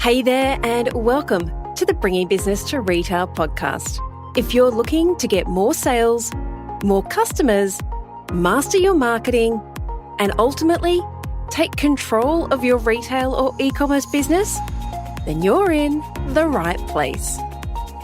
Hey there, and welcome to the Bringing Business to Retail podcast. If you're looking to get more sales, more customers, master your marketing, and ultimately take control of your retail or e-commerce business, then you're in the right place.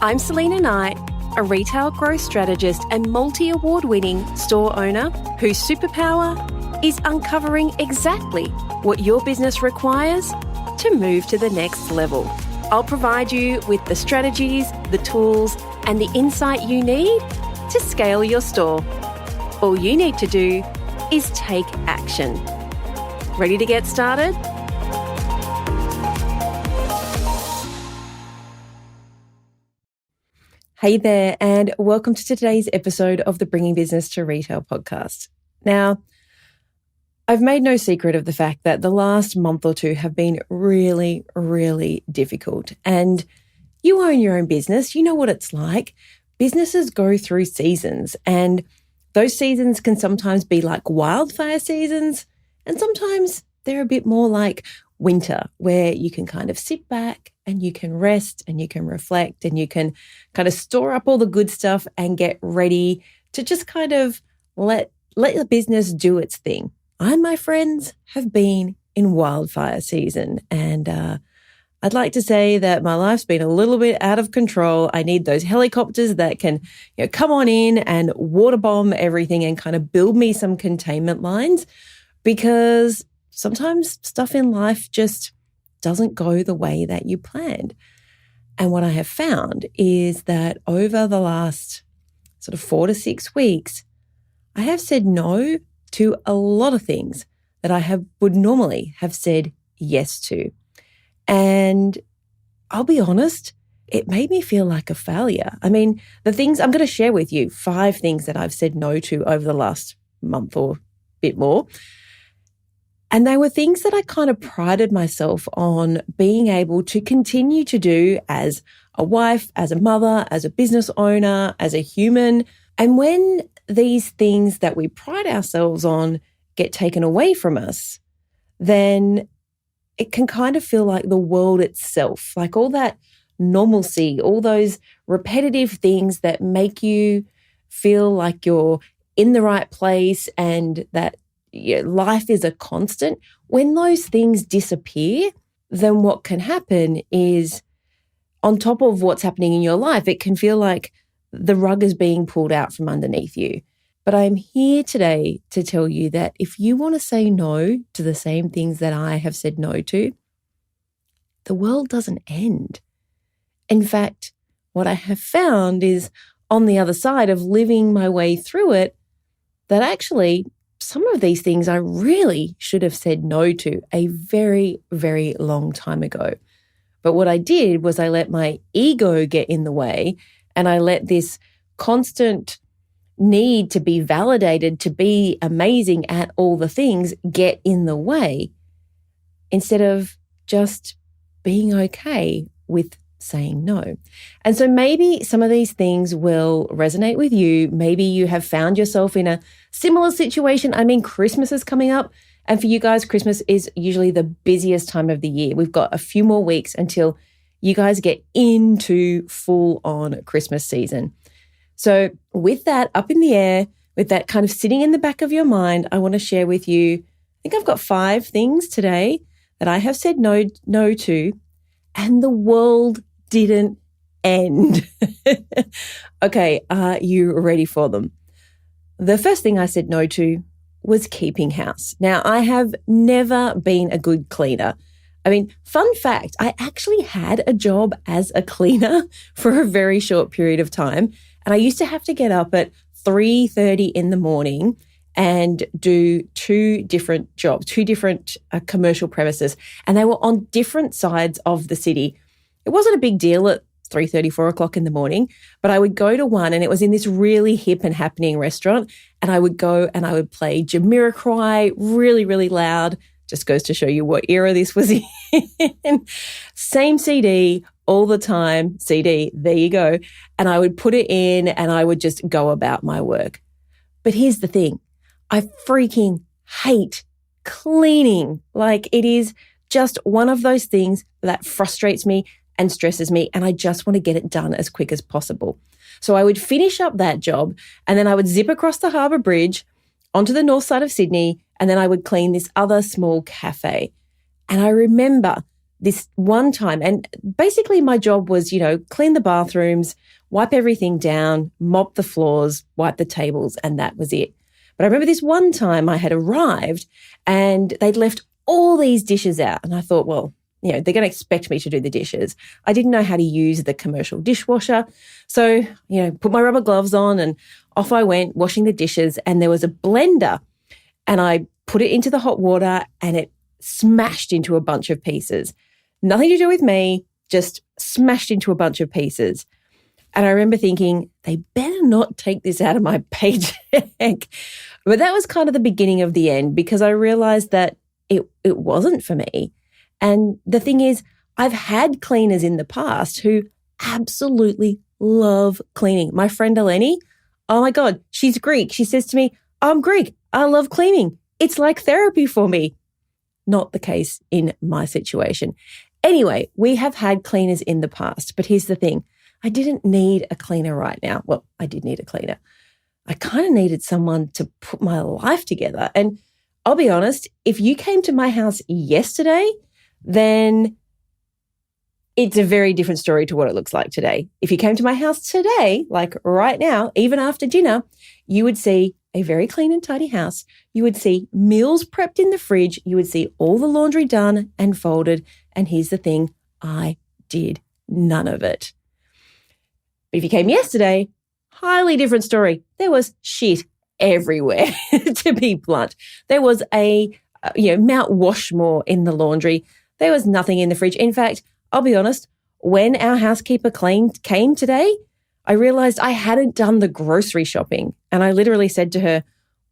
I'm Selena Knight, a retail growth strategist and multi-award-winning store owner whose superpower is uncovering exactly what your business requires to move to the next level. I'll provide you with the strategies, the tools, and the insight you need to scale your store. All you need to do is take action. Ready to get started? Hey there, and welcome to today's episode of the Bringing Business to Retail podcast. Now, I've made no secret of the fact that the last month or two have been really, really difficult. And you own your own business. You know what it's like. Businesses go through seasons, and those seasons can sometimes be like wildfire seasons, and sometimes they're a bit more like winter, where you can kind of sit back and you can rest and you can reflect and you can kind of store up all the good stuff and get ready to just kind of let the business do its thing. I, my friends, have been in wildfire season, and I'd like to say that my life's been a little bit out of control. I need those helicopters that can, come on in and water bomb everything and kind of build me some containment lines, because sometimes stuff in life just doesn't go the way that you planned. And what I have found is that over the last sort of 4 to 6 weeks, I have said no to a lot of things that I would normally have said yes to. And I'll be honest, it made me feel like a failure. I mean, the things I'm going to share with you, 5 things that I've said no to over the last month or bit more. And they were things that I kind of prided myself on being able to continue to do as a wife, as a mother, as a business owner, as a human. And when these things that we pride ourselves on get taken away from us, then it can kind of feel like the world itself, like all that normalcy, all those repetitive things that make you feel like you're in the right place and that life is a constant. When those things disappear, then what can happen is, on top of what's happening in your life, it can feel like the rug is being pulled out from underneath you. But I'm here today to tell you that if you want to say no to the same things that I have said no to, the world doesn't end. In fact, what I have found is, on the other side of living my way through it, that actually some of these things I really should have said no to a very, very long time ago. But what I did was I let my ego get in the way, and I let this constant need to be validated, to be amazing at all the things, get in the way, instead of just being okay with saying no. And so maybe some of these things will resonate with you. Maybe you have found yourself in a similar situation. I mean, Christmas is coming up. And for you guys, Christmas is usually the busiest time of the year. We've got a few more weeks until you guys get into full-on Christmas season. So with that up in the air, with that kind of sitting in the back of your mind, I want to share with you, I think I've got 5 things today that I have said no to, and the world didn't end. Okay, are you ready for them? The first thing I said no to was keeping house. Now, I have never been a good cleaner. I mean, fun fact, I actually had a job as a cleaner for a very short period of time. And I used to have to get up at 3:30 in the morning and do 2 different jobs, 2 different commercial premises. And they were on different sides of the city. It wasn't a big deal at 3:30, 4 o'clock in the morning, but I would go to one, and it was in this really hip and happening restaurant. And I would go and I would play Jamiroquai really, really loud. Just goes to show you what era this was in. Same CD all the time, CD, there you go. And I would put it in and I would just go about my work. But here's the thing. I freaking hate cleaning. Like, it is just one of those things that frustrates me and stresses me, and I just want to get it done as quick as possible. So I would finish up that job, and then I would zip across the Harbour Bridge onto the north side of Sydney, and then I would clean this other small cafe. And I remember this one time, and basically my job was, clean the bathrooms, wipe everything down, mop the floors, wipe the tables, and that was it. But I remember this one time I had arrived and they'd left all these dishes out. And I thought, well, they're going to expect me to do the dishes. I didn't know how to use the commercial dishwasher. So, put my rubber gloves on and off I went washing the dishes. And there was a blender and I put it into the hot water and it smashed into a bunch of pieces. Nothing to do with me, just smashed into a bunch of pieces. And I remember thinking, they better not take this out of my paycheck. But that was kind of the beginning of the end, because I realized that it wasn't for me. And the thing is, I've had cleaners in the past who absolutely love cleaning. My friend Eleni, oh my God, she's Greek. She says to me, I'm Greek. I love cleaning. It's like therapy for me. Not the case in my situation. Anyway, we have had cleaners in the past, but here's the thing. I didn't need a cleaner right now. Well, I did need a cleaner. I kind of needed someone to put my life together. And I'll be honest, if you came to my house yesterday, then it's a very different story to what it looks like today. If you came to my house today, like right now, even after dinner, you would see a very clean and tidy house. You would see meals prepped in the fridge. You would see all the laundry done and folded. And here's the thing, I did none of it. But if you came yesterday, highly different story. There was shit everywhere, to be blunt. There was a Mount Washmore in the laundry. There was nothing in the fridge. In fact, I'll be honest, when our housekeeper came today, I realized I hadn't done the grocery shopping. And I literally said to her,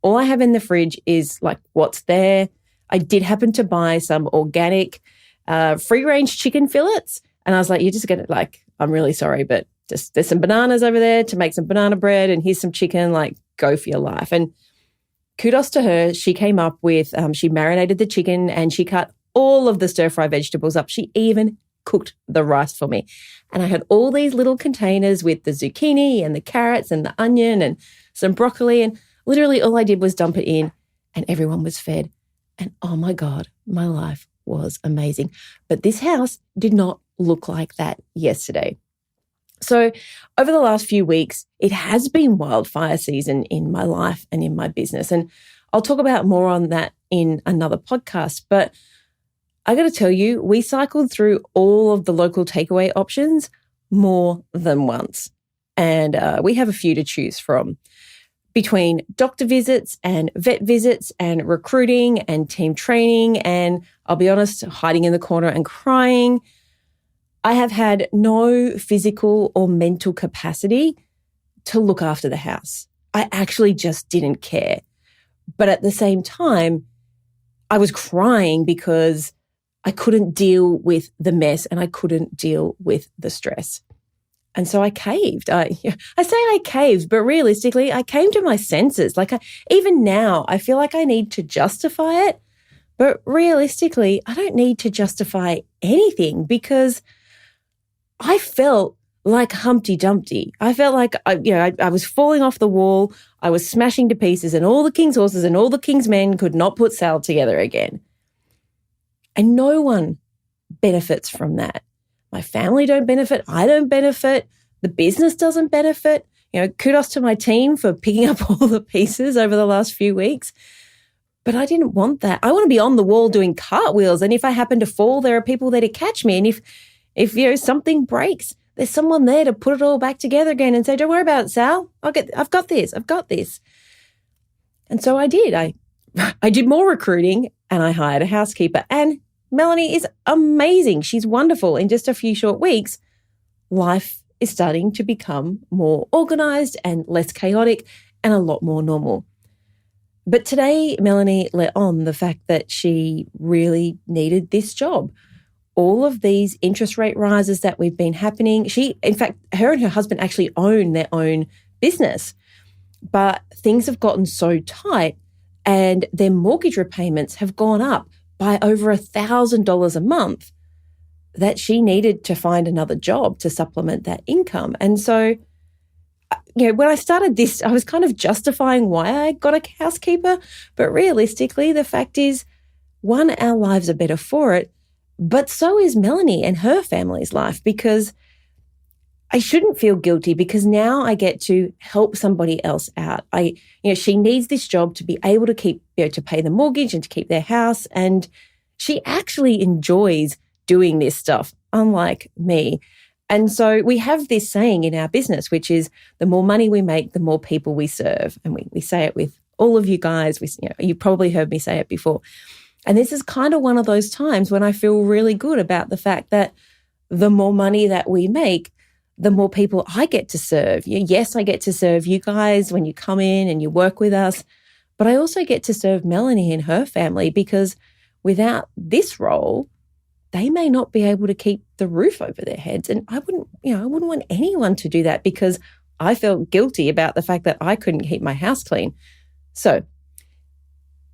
all I have in the fridge is like what's there. I did happen to buy some organic free-range chicken fillets. And I was like, you're just going to I'm really sorry, but just there's some bananas over there to make some banana bread, and here's some chicken, go for your life. And kudos to her. She came up with, she marinated the chicken and she cut all of the stir-fry vegetables up. She even cooked the rice for me. And I had all these little containers with the zucchini and the carrots and the onion and some broccoli. And literally all I did was dump it in and everyone was fed. And oh my God, my life was amazing. But this house did not look like that yesterday. So over the last few weeks, it has been wildfire season in my life and in my business. And I'll talk about more on that in another podcast. But I got to tell you, we cycled through all of the local takeaway options more than once. And we have a few to choose from. Between doctor visits and vet visits and recruiting and team training and, I'll be honest, hiding in the corner and crying, I have had no physical or mental capacity to look after the house. I actually just didn't care. But at the same time, I was crying because I couldn't deal with the mess and I couldn't deal with the stress. And so I caved. I say I caved, but realistically, I came to my senses. Even now, I feel like I need to justify it. But realistically, I don't need to justify anything because I felt like Humpty Dumpty. I felt like I was falling off the wall. I was smashing to pieces, and all the king's horses and all the king's men could not put sail together again. And no one benefits from that. My family don't benefit. I don't benefit. The business doesn't benefit. Kudos to my team for picking up all the pieces over the last few weeks. But I didn't want that. I want to be on the wall doing cartwheels. And if I happen to fall, there are people there to catch me. And if something breaks, there's someone there to put it all back together again and say, don't worry about it, Sal. I've got this. And so I did. I did more recruiting and I hired a housekeeper. And Melanie is amazing. She's wonderful. In just a few short weeks, life is starting to become more organized and less chaotic and a lot more normal. But today, Melanie let on the fact that she really needed this job. All of these interest rate rises that we've been happening, in fact, her and her husband actually own their own business, but things have gotten so tight and their mortgage repayments have gone up by over $1,000 a month that she needed to find another job to supplement that income. And so, when I started this, I was kind of justifying why I got a housekeeper. But realistically, the fact is, one, our lives are better for it, but so is Melanie and her family's life, because I shouldn't feel guilty because now I get to help somebody else out. She needs this job to be able to keep, to pay the mortgage and to keep their house. And she actually enjoys doing this stuff, unlike me. And so we have this saying in our business, which is the more money we make, the more people we serve. And we say it with all of you guys. You probably heard me say it before. And this is kind of one of those times when I feel really good about the fact that the more money that we make, the more people I get to serve. Yes, I get to serve you guys when you come in and you work with us, but I also get to serve Melanie and her family, because without this role, they may not be able to keep the roof over their heads. And I wouldn't want anyone to do that, because I felt guilty about the fact that I couldn't keep my house clean. So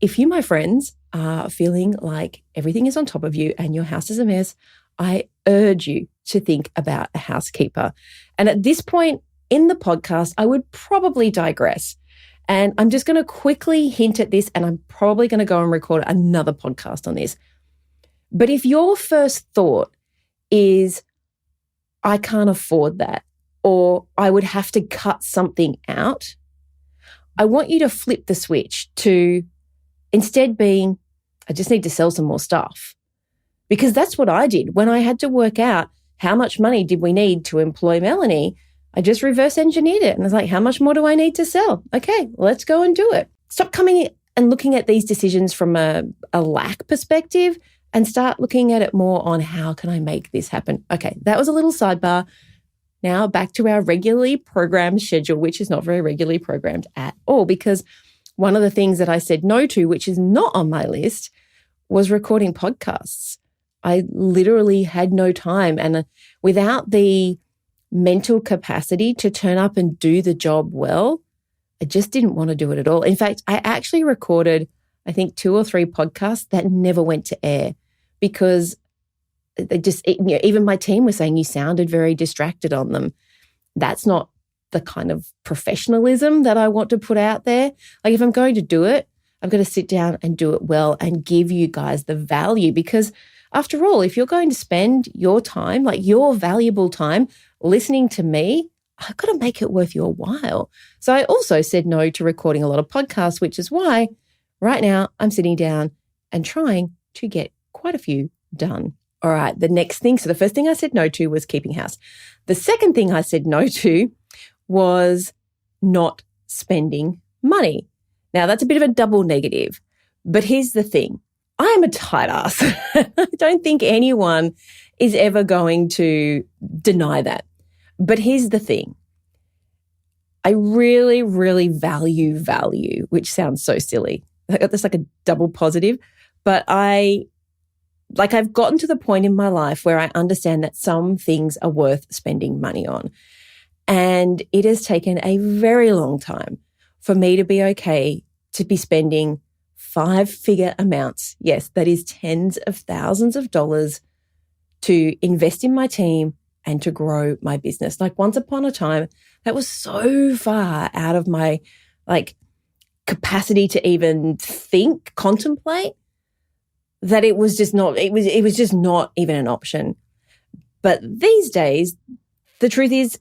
if you, my friends, are feeling like everything is on top of you and your house is a mess, I urge you to think about a housekeeper. And at this point in the podcast, I would probably digress. And I'm just going to quickly hint at this, and I'm probably going to go and record another podcast on this. But if your first thought is, I can't afford that, or I would have to cut something out, I want you to flip the switch to instead being, I just need to sell some more stuff. Because that's what I did when I had to work out how much money did we need to employ Melanie. I just reverse engineered it. And I was like, how much more do I need to sell? Okay, let's go and do it. Stop coming and looking at these decisions from a lack perspective and start looking at it more on how can I make this happen? Okay, that was a little sidebar. Now back to our regularly programmed schedule, which is not very regularly programmed at all, because one of the things that I said no to, which is not on my list, was recording podcasts. I literally had no time, and without the mental capacity to turn up and do the job well, I just didn't want to do it at all. In fact, I actually recorded, I think, 2 or 3 podcasts that never went to air because they just, even my team was saying you sounded very distracted on them. That's not the kind of professionalism that I want to put out there. Like, if I'm going to do it, I've got to sit down and do it well and give you guys the value, because after all, if you're going to spend your time, like your valuable time, listening to me, I've got to make it worth your while. So I also said no to recording a lot of podcasts, which is why right now I'm sitting down and trying to get quite a few done. All right, the next thing. So the first thing I said no to was keeping house. The second thing I said no to was not spending money. Now, that's a bit of a double negative, but here's the thing. I am a tight ass. I don't think anyone is ever going to deny that. But here's the thing. I really, really value value, which sounds so silly. That's like a double positive. But I've gotten to the point in my life where I understand that some things are worth spending money on. And it has taken a very long time for me to be okay to be spending 5-figure amounts. Yes, that is tens of thousands of dollars to invest in my team and to grow my business. Like, once upon a time, that was so far out of my capacity to even think, contemplate, that it was just not, it was just not even an option. But these days, the truth is,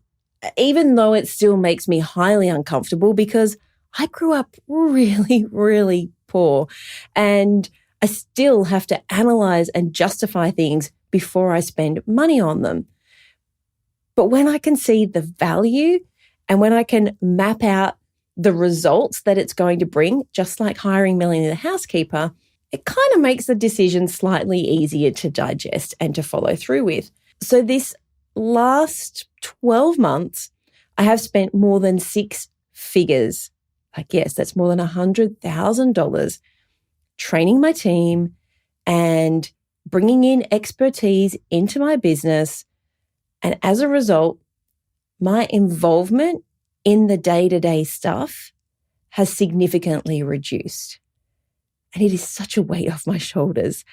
even though it still makes me highly uncomfortable, because I grew up really, really poor, and I still have to analyze and justify things before I spend money on them. But when I can see the value and when I can map out the results that it's going to bring, just like hiring Melanie the housekeeper, it kind of makes the decision slightly easier to digest and to follow through with. So this last 12 months, I have spent more than 6 figures. Yes, that's more than $100,000 training my team and bringing in expertise into my business. And as a result, my involvement in the day-to-day stuff has significantly reduced. and it is such a weight off my shoulders.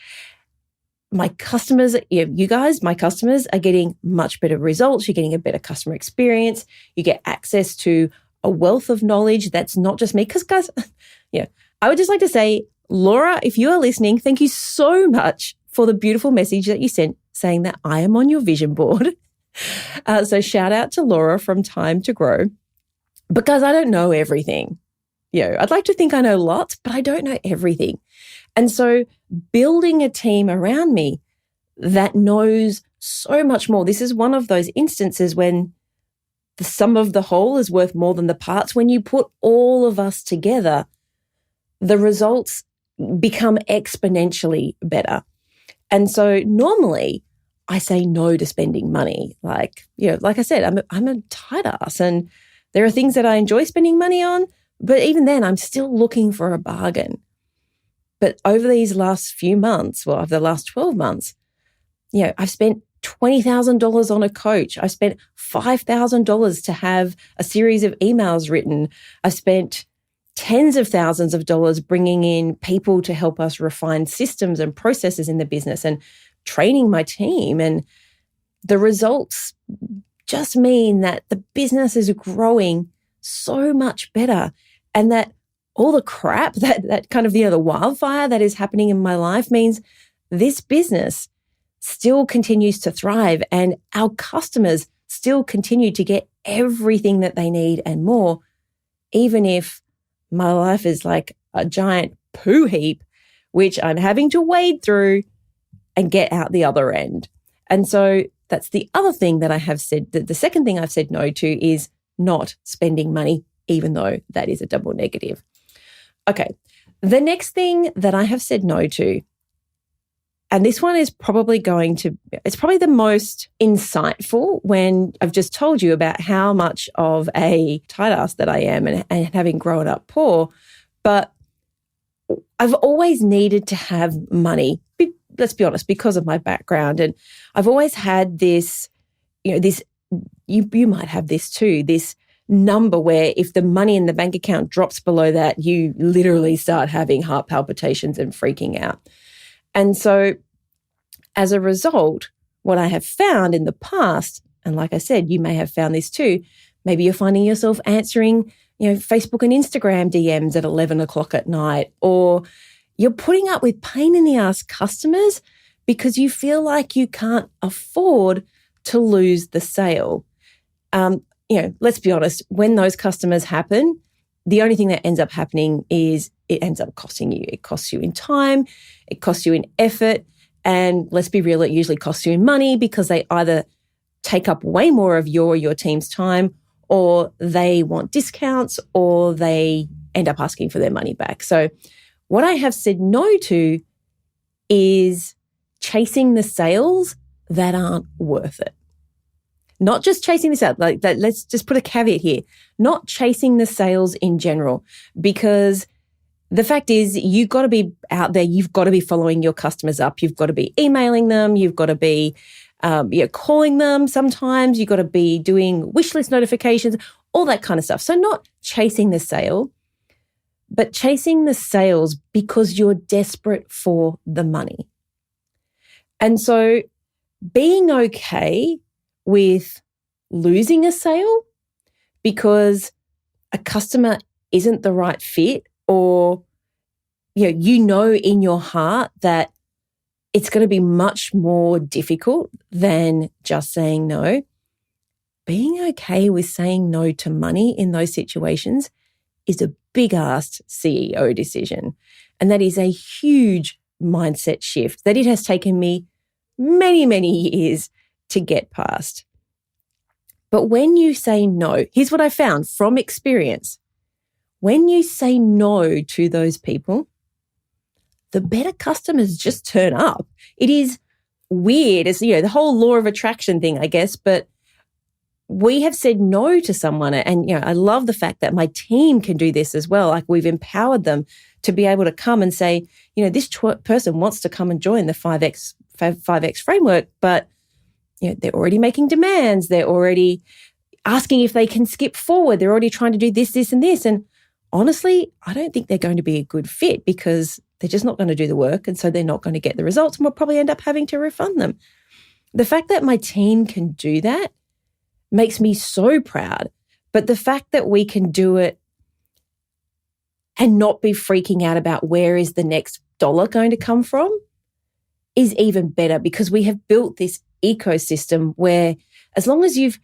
My customers, you guys, my customers are getting much better results. You're getting a better customer experience. You get access to a wealth of knowledge that's not just me. Because guys, I would just like to say, Laura, if you are listening, thank you so much for the beautiful message that you sent saying that I am on your vision board. So shout out to Laura from Time to Grow, because I don't know everything. I'd like to think I know lots, but I don't know everything. And so building a team around me that knows so much more. This is one of those instances when the sum of the whole is worth more than the parts. When you put all of us together, the results become exponentially better. And so normally I say no to spending money. Like I said, I'm a tight ass, and there are things that I enjoy spending money on, but even then I'm still looking for a bargain. But over these last few months, over the last 12 months, I've spent $20,000 on a coach. I've spent $5,000 to have a series of emails written. I've spent tens of thousands of dollars bringing in people to help us refine systems and processes in the business and training my team. And the results just mean that the business is growing so much better, and that all the crap that kind of, the wildfire that is happening in my life means this business still continues to thrive, and our customers still continue to get everything that they need and more, even if my life is like a giant poo heap, which I'm having to wade through and get out the other end. And so that's the other thing that I have said, that the second thing I've said no to is not spending money, even though that is a double negative. Okay, the next thing that I have said no to, and this one is probably it's probably the most insightful when I've just told you about how much of a tight ass that I am and having grown up poor, but I've always needed to have money, let's be honest, because of my background. And I've always had this, you might have this too, this number where if the money in the bank account drops below that, you literally start having heart palpitations and freaking out. And so as a result, what I have found in the past, and like I said, you may have found this too, maybe you're finding yourself answering, Facebook and Instagram DMs at 11 o'clock at night, or you're putting up with pain in the ass customers because you feel like you can't afford to lose the sale. Let's be honest, when those customers happen, the only thing that ends up happening is it ends up costing you. It costs you in time, it costs you in effort, and let's be real, it usually costs you in money because they either take up way more of your team's time, or they want discounts, or they end up asking for their money back. So what I have said no to is chasing the sales that aren't worth it. Not just chasing this out, like that. Let's just put a caveat here. Not chasing the sales in general, because the fact is you've got to be out there. You've got to be following your customers up. You've got to be emailing them. You've got to be calling them sometimes. You've got to be doing wish list notifications, all that kind of stuff. So not chasing the sale, but chasing the sales because you're desperate for the money. And so being okay with losing a sale because a customer isn't the right fit, or you know in your heart that it's going to be much more difficult than just saying no. Being okay with saying no to money in those situations is a big-ass CEO decision. And that is a huge mindset shift that it has taken me many, many years to get past. But when you say no, here's what I found from experience. When you say no to those people, the better customers just turn up. It is weird. It's, the whole law of attraction thing, I guess, but we have said no to someone. And, I love the fact that my team can do this as well. Like, we've empowered them to be able to come and say, this person wants to come and join the 5X framework, but, they're already making demands. They're already asking if they can skip forward. They're already trying to do this, this, and this. And honestly, I don't think they're going to be a good fit because They're just not going to do the work, and so they're not going to get the results, and we'll probably end up having to refund them. The fact that my team can do that makes me so proud. But the fact that we can do it and not be freaking out about where is the next dollar going to come from is even better, because we have built this ecosystem where as long as you've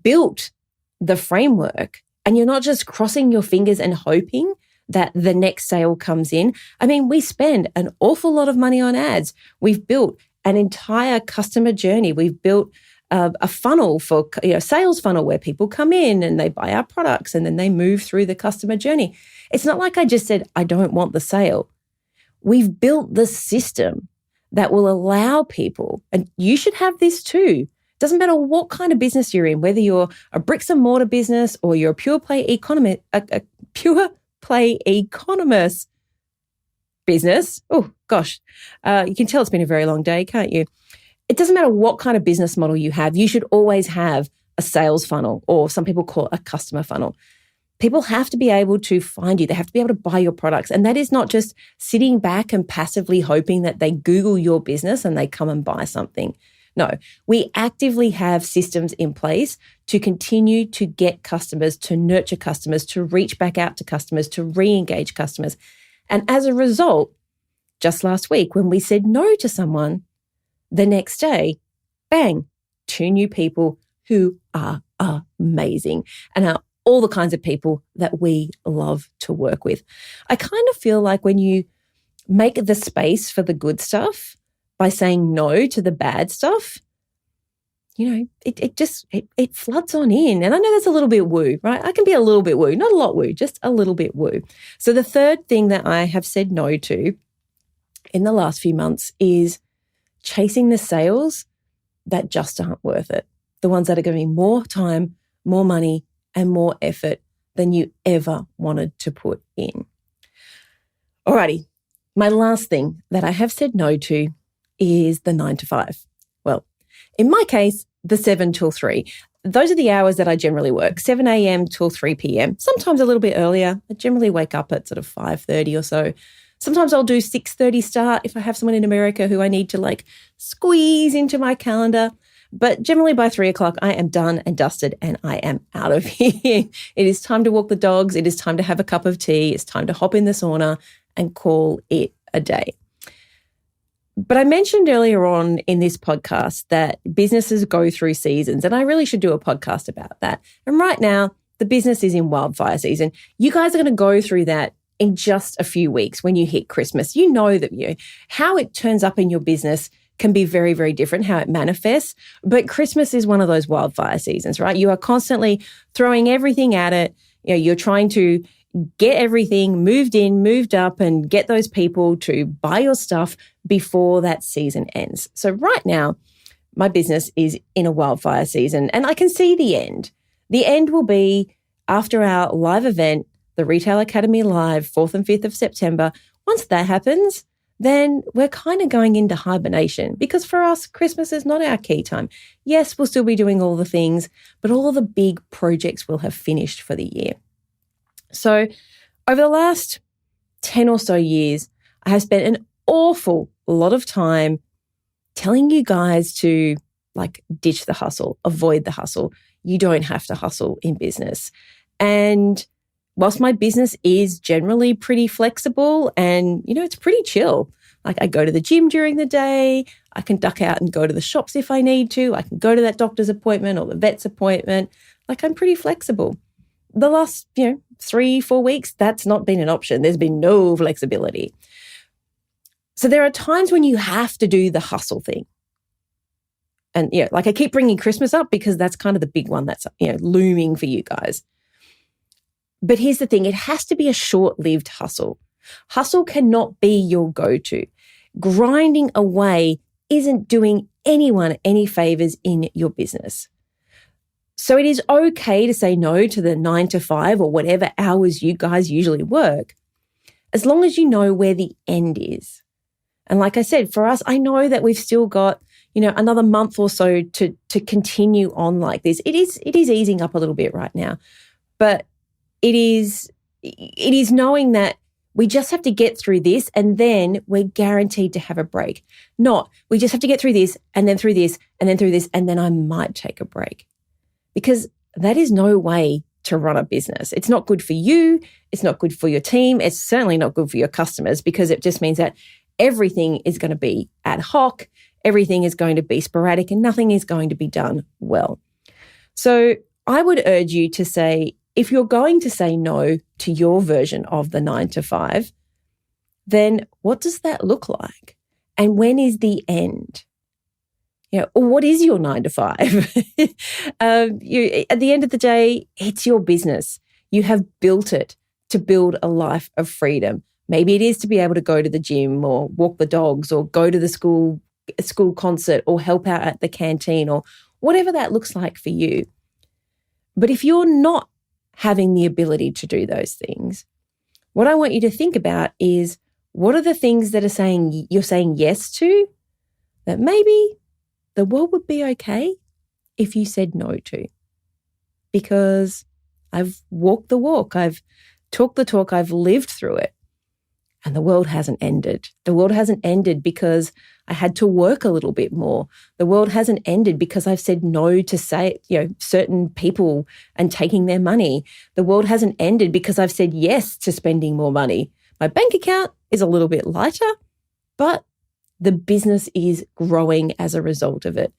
built the framework and you're not just crossing your fingers and hoping that the next sale comes in. I mean, we spend an awful lot of money on ads. We've built an entire customer journey. We've built a funnel for, sales funnel where people come in and they buy our products and then they move through the customer journey. It's not like I just said, I don't want the sale. We've built the system that will allow people, and you should have this too. Doesn't matter what kind of business you're in, whether you're a bricks and mortar business or you're a pure play economist business. Oh gosh, you can tell it's been a very long day, can't you? It doesn't matter what kind of business model you have. You should always have a sales funnel, or some people call it a customer funnel. People have to be able to find you. They have to be able to buy your products. And that is not just sitting back and passively hoping that they Google your business and they come and buy something. No, we actively have systems in place to continue to get customers, to nurture customers, to reach back out to customers, to re-engage customers. And as a result, just last week, when we said no to someone, the next day, bang, 2 new people who are amazing and are all the kinds of people that we love to work with. I kind of feel like when you make the space for the good stuff by saying no to the bad stuff, it floods on in. And I know that's a little bit woo, right? I can be a little bit woo, not a lot woo, just a little bit woo. So the third thing that I have said no to in the last few months is chasing the sales that just aren't worth it. The ones that are going to be more time, more money, and more effort than you ever wanted to put in. Alrighty, my last thing that I have said no to is the 9 to 5. Well, in my case, the 7 till 3. Those are the hours that I generally work, 7 a.m. till 3 p.m., sometimes a little bit earlier. I generally wake up at sort of 5:30 or so. Sometimes I'll do 6:30 start if I have someone in America who I need to squeeze into my calendar. But generally by 3 o'clock, I am done and dusted and I am out of here. It is time to walk the dogs. It is time to have a cup of tea. It's time to hop in the sauna and call it a day. But I mentioned earlier on in this podcast that businesses go through seasons, and I really should do a podcast about that. And right now, the business is in wildfire season. You guys are going to go through that in just a few weeks when you hit Christmas. You know that how it turns up in your business can be very, very different, how it manifests. But Christmas is one of those wildfire seasons, right? You are constantly throwing everything at it. You're trying to get everything moved in, moved up, and get those people to buy your stuff before that season ends. So right now, my business is in a wildfire season, and I can see the end. The end will be after our live event, the Retail Academy Live, 4th and 5th of September. Once that happens, then we're kind of going into hibernation, because for us, Christmas is not our key time. Yes, we'll still be doing all the things, but all of the big projects will have finished for the year. So over the last 10 or so years, I have spent an awful lot of time telling you guys to ditch the hustle, avoid the hustle. You don't have to hustle in business. And whilst my business is generally pretty flexible and, it's pretty chill, I go to the gym during the day, I can duck out and go to the shops if I need to, I can go to that doctor's appointment or the vet's appointment, I'm pretty flexible. The last, 3-4 weeks, that's not been an option. There's been no flexibility. So there are times when you have to do the hustle thing. And, I keep bringing Christmas up because that's kind of the big one that's, looming for you guys. But here's the thing, it has to be a short-lived hustle. Hustle cannot be your go-to. Grinding away isn't doing anyone any favors in your business. So it is okay to say no to the 9 to 5 or whatever hours you guys usually work, as long as you know where the end is. And like I said, for us, I know that we've still got, another month or so to continue on like this. It is easing up a little bit right now, but it is knowing that we just have to get through this and then we're guaranteed to have a break. Not, we just have to get through this and then through this and then through this and then I might take a break. Because that is no way to run a business. It's not good for you. It's not good for your team. It's certainly not good for your customers because it just means that everything is going to be ad hoc. Everything is going to be sporadic and nothing is going to be done well. So I would urge you to say, if you're going to say no to your version of the 9 to 5, then what does that look like? And when is the end? Or what is your 9 to 5? At the end of the day, it's your business. You have built it to build a life of freedom. Maybe it is to be able to go to the gym or walk the dogs or go to the school concert or help out at the canteen or whatever that looks like for you. But if you're not having the ability to do those things, what I want you to think about is, what are the things that you're saying yes to that maybe the world would be okay if you said no to? Because I've walked the walk, I've talked the talk, I've lived through it. And the world hasn't ended. The world hasn't ended because I had to work a little bit more. The world hasn't ended because I've said no to certain people and taking their money. The world hasn't ended because I've said yes to spending more money. My bank account is a little bit lighter, but the business is growing as a result of it.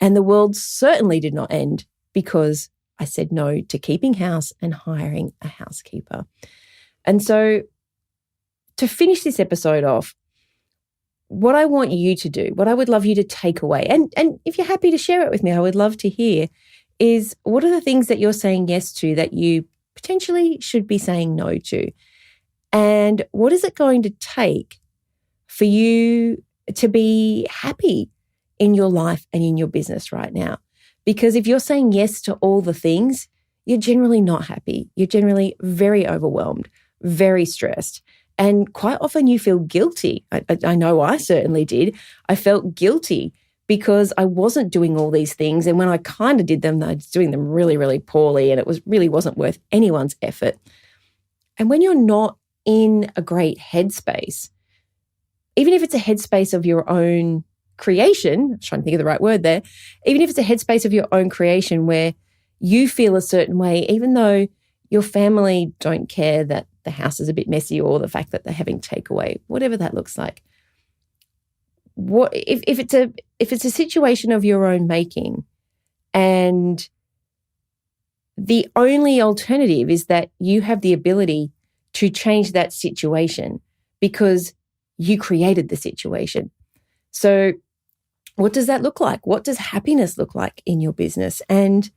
And the world certainly did not end because I said no to keeping house and hiring a housekeeper. And so, to finish this episode off, what I want you to do, what I would love you to take away, and if you're happy to share it with me, I would love to hear, is what are the things that you're saying yes to that you potentially should be saying no to? And what is it going to take for you to be happy in your life and in your business right now? Because if you're saying yes to all the things, you're generally not happy. You're generally very overwhelmed, very stressed. And quite often you feel guilty. I know I certainly did. I felt guilty because I wasn't doing all these things. And when I kind of did them, I was doing them really, really poorly. And it really wasn't worth anyone's effort. And when you're not in a great headspace, even if it's a headspace of your own creation, I'm trying to think of the right word there, even if it's a headspace of your own creation where you feel a certain way, even though your family don't care that the house is a bit messy or the fact that they're having takeaway, whatever that looks like. What if it's a situation of your own making, and the only alternative is that you have the ability to change that situation because you created the situation. So what does that look like? What does happiness look like in your business? And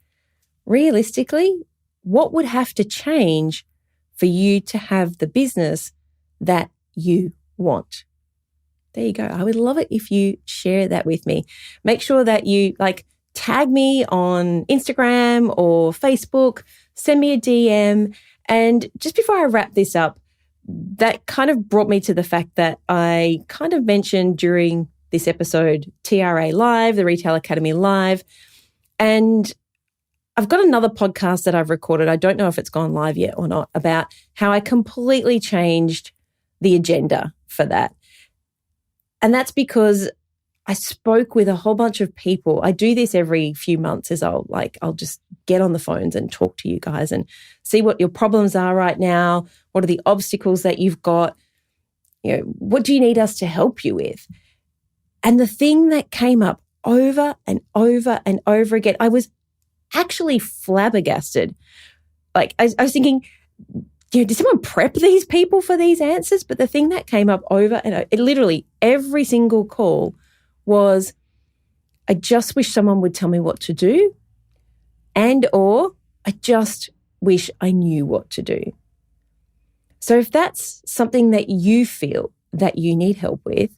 realistically, what would have to change for you to have the business that you want? There you go. I would love it if you share that with me. Make sure that you tag me on Instagram or Facebook, send me a DM. And just before I wrap this up, that kind of brought me to the fact that I kind of mentioned during this episode, TRA Live, the Retail Academy Live. And I've got another podcast that I've recorded. I don't know if it's gone live yet or not, about how I completely changed the agenda for that. And that's because I spoke with a whole bunch of people. I do this every few months as I'll just get on the phones and talk to you guys and see what your problems are right now. What are the obstacles that you've got? What do you need us to help you with? And the thing that came up over and over and over again, I was actually flabbergasted. I was thinking, did someone prep these people for these answers? But the thing that came up over and literally every single call was, I just wish someone would tell me what to do, and or I just wish I knew what to do. So if that's something that you feel that you need help with,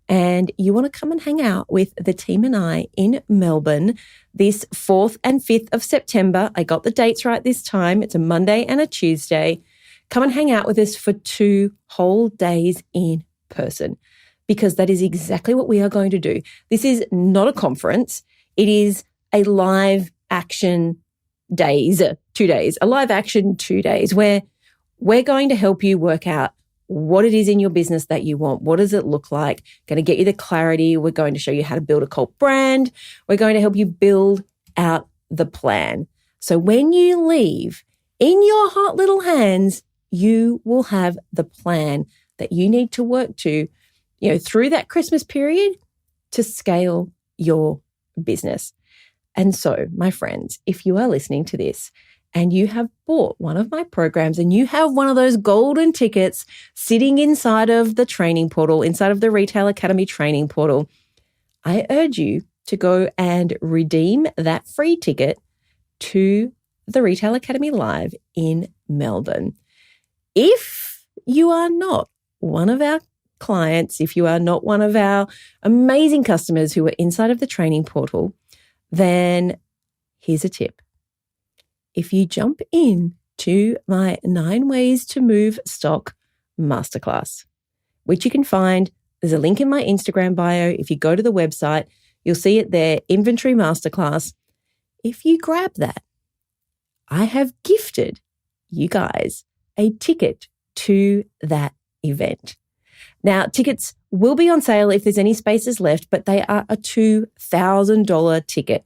and you want to come and hang out with the team and I in Melbourne this 4th and 5th of September, I got the dates right this time. It's a Monday and a Tuesday. Come and hang out with us for 2 whole days in person, because that is exactly what we are going to do. This is not a conference. It is a live action days, 2 days, a live action 2 days where we're going to help you work out what it is in your business that you want. What does it look like? Going to get you the clarity. We're going to show you how to build a cult brand. We're going to help you build out the plan. So when you leave in your hot little hands, you will have the plan that you need to work to, through that Christmas period to scale your business. And so, my friends, if you are listening to this and you have bought one of my programs and you have one of those golden tickets sitting inside of the training portal, inside of the Retail Academy training portal, I urge you to go and redeem that free ticket to the Retail Academy Live in Melbourne. If you are not one of our clients, if you are not one of our amazing customers who are inside of the training portal, then here's a tip. If you jump in to my 9 Ways to Move Stock Masterclass, which you can find, there's a link in my Instagram bio. If you go to the website, you'll see it there, Inventory Masterclass. If you grab that, I have gifted you guys a ticket to that event. Now, tickets will be on sale if there's any spaces left, but they are a $2,000 ticket.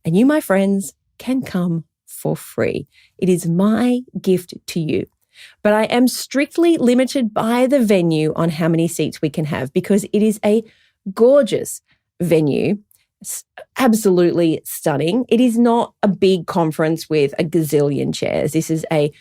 And you, my friends, can come for free. It is my gift to you. But I am strictly limited by the venue on how many seats we can have because it is a gorgeous venue. It's absolutely stunning. It is not a big conference with a gazillion chairs. This is a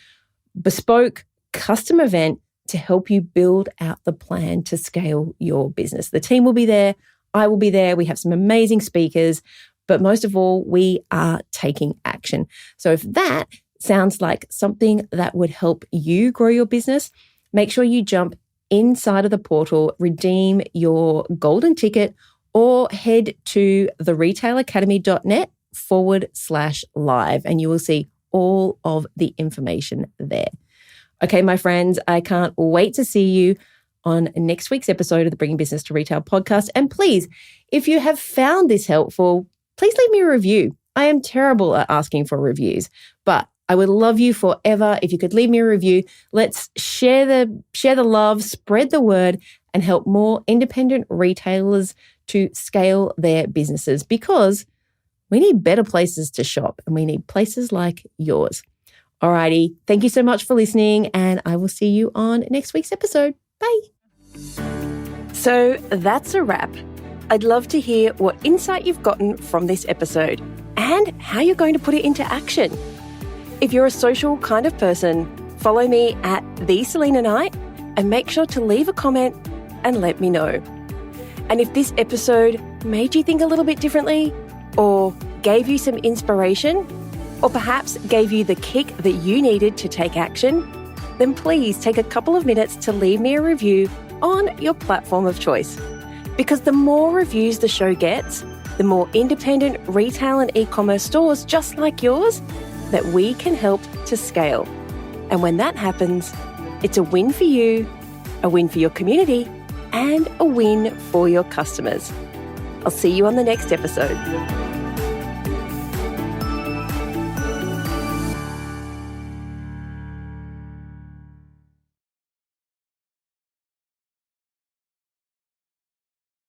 bespoke custom event to help you build out the plan to scale your business. The team will be there. I will be there. We have some amazing speakers, but most of all, we are taking action. So if that sounds like something that would help you grow your business, make sure you jump inside of the portal, redeem your golden ticket, or head to theretaileracademy.net/live, and you will see all of the information there. Okay, my friends, I can't wait to see you on next week's episode of the Bringing Business to Retail podcast. And please, if you have found this helpful, please leave me a review. I am terrible at asking for reviews, but I would love you forever if you could leave me a review. Let's share the love, spread the word, and help more independent retailers to scale their businesses, because we need better places to shop and we need places like yours. Alrighty, thank you so much for listening, and I will see you on next week's episode. Bye. So that's a wrap. I'd love to hear what insight you've gotten from this episode and how you're going to put it into action. If you're a social kind of person, follow me at @TheSelena and make sure to leave a comment and let me know. And if this episode made you think a little bit differently, or gave you some inspiration, or perhaps gave you the kick that you needed to take action, then please take a couple of minutes to leave me a review on your platform of choice. Because the more reviews the show gets, the more independent retail and e-commerce stores just like yours that we can help to scale. And when that happens, it's a win for you, a win for your community, and a win for your customers. I'll see you on the next episode.